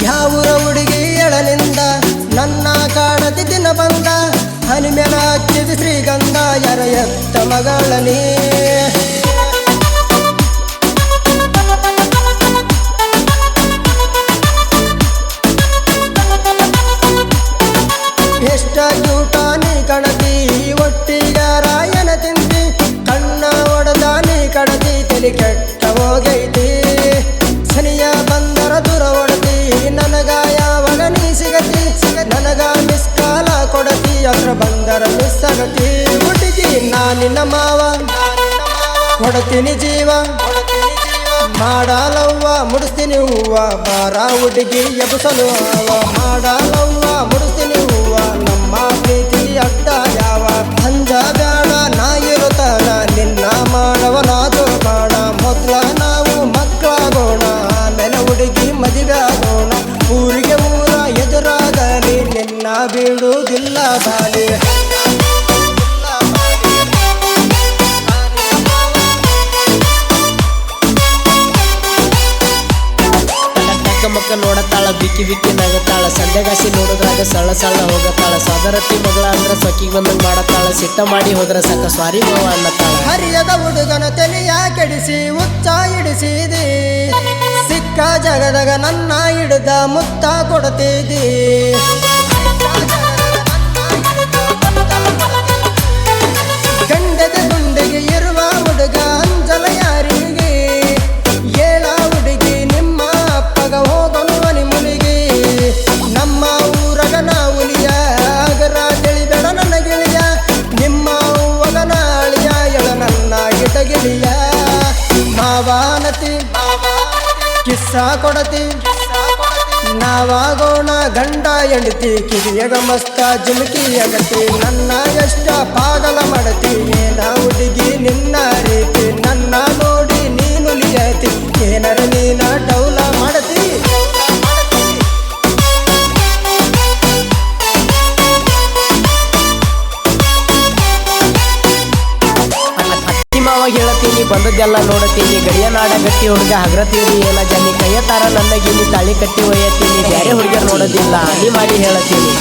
ಯಾವೂರ ಹುಡುಗಿ ಎಳಲಿಂದ ನನ್ನ ಕಾಣತಿ ದಿನ ಬಂದ ಹನಿ ಮೇಲ ಹಚ್ಚಿದ ಶ್ರೀಗಂಧ ಯಾರ ಎತ್ತ ಮಗಳನಿ ಎಷ್ಟ ಕ್ಯೂಟ ನೀ ಕಣತಿ ಒಟ್ಟಿಗಾರಾಯನ ತಿಂತಿ ಕಣ್ಣ ಒಡದ ನೀ ಕಡತಿ ತಲೆ ಕೆಟ್ಟ ಹೋಗೈತಿ ಸನಿಯ ಬಂದರ ದೂರ ಒಡತಿ ನನಗ ಯಾವಾಗ ನೀ ಸಿಗತಿ ನನಗ ಮಿಸ್ ಕಾಲ ಕೊಡತಿ ಅದ್ರ ಬಂದರ ಮಿಸ್ ಆಗತಿ ಹುಡುಗಿ ನಾನಿನ್ನ ಮಾವ ಕೊಡತೀನಿ ಜೀವ ಮಾಡಲವ್ವ ಮುಡಿಸ್ತೀನಿ ಹೂವ ಬಾರ ಹುಡುಗಿ ಎಬಸಲು ಹೂವ ಮಾಡಲವ್ವ ಮುಡಿಸ್ತೀನಿ ಹೂವ ನಮ್ಮ ಪ್ರೀತಿ ಅಡ್ಡ ಯಾವ ಅಂಜ ಬ್ಯಾಡ ನಾ ಇರುತ್ತಾನ ನಿನ್ನ ಮಾಡವನಾದು ಬಾಡ ಮೊದಲ ನಾವು ಮಕ್ಕಳಾಗೋಣ ಆಮೇಲೆ ಹುಡುಗಿ ಮದುವೆ ಆಗೋಣ ಊರಿಗೆ ಊರ ಎದುರಾಗಲಿ ನಿನ್ನ ಬಿಡುವುದಿಲ್ಲ ಬಾಲಿ ಮಕ್ಕ ನೋಡತಾಳ ಬಿಕ್ಕಿ ಬಿಕ್ಕಿ ನಗತಾಳ ಸಂದೆಗಾಸಿ ನೋಡಿದ್ರಾಗ ಸಳ್ಳ ಸಳ್ಳ ಹೋಗತಾಳ ಸೋದರತಿ ಮಗಳ ಅಂದ್ರ ಸೊಕ್ಕಿಗೆ ಬಂದಂಗ ಮಾಡತಾಳ ಸಿಟ್ಟ ಮಾಡಿ ಹೋದ್ರ ಸಾಕ ಸ್ವಾರಿ ಮಾವ ಅನ್ನತಾಳ ಹರಿಯದ ಹುಡುಗನ ತಲೆಯ ಕೆಡಿಸಿ ಹುಚ್ಚ ಹಿಡಿಸಿದಿ ಸಿಕ್ಕ ಜಗದಾಗ ನನ್ನ ಹಿಡಿದ ಮುತ್ತ ಕೊಡ್ತಿದ್ದಿ ಗಂಡದ ಗುಂಡಿಗೆ ಇರುವ ಹುಡುಗ ಅಂಜಲ ಯಾರಿಗೆ ಏಳ ಹುಡುಗಿ ನಿಮ್ಮ ಅಪ್ಪಗ ಹೋಗನು ಮನಿ ಮುನಿಗೆ ನಮ್ಮ ಊರಗ ನಾವುಲಿಯ ಆಗರ ತಿಳಿಬೇಡ ನನ್ನ ಗೆಳೆಯ ನಿಮ್ಮ ಹೂವಗ ನಾಳಿಯ ಎಳ ನನ್ನ ಗಿಟಗಿಳಿಯ ಮಾವಾನತಿ ಕಿಸ್ಸ ಕೊಡತಿ ನಾವಾಗೋಣ ಗಂಡ ಹೆಂಡತಿ ಕಿರಿಯಗ ಮಸ್ತ ಜುಮುಕಿ ಅಗತಿ ನನ್ನ ಎಷ್ಟ ಪಾಗಲ ಮಾಡತಿ ಏನ ಹುಡುಗಿ ನಿನ್ನ ರೀತಿ ನನ್ನ ನೋಡಿ ನೀನು ಲಿಯತಿ ಏನರ ನೀನ ಡೌಲ ಮಾಡತಿ ಮಾವಾಗ ಹೇಳತೀನಿ ಬಂದದ್ದೆಲ್ಲ ನೋಡತೀನಿ ಗಡಿಯ ನಾಡ ಗಟ್ಟಿ ಹುಡುಗ ಹಗ್ರತೀನಿ ಏನ ಜನಿ ಕೈಯ ತಾರ ನನ್ನ ಗಿನಿ ತಾಳಿ ಕಟ್ಟಿ ಒಯ್ಯತೀನಿ ಬೇರೆ ಹುಡುಗಿಯರ್ ನೋಡೋದಿಲ್ಲ ಹನಿ ಮಾಡಿ ಹೇಳತೀನಿ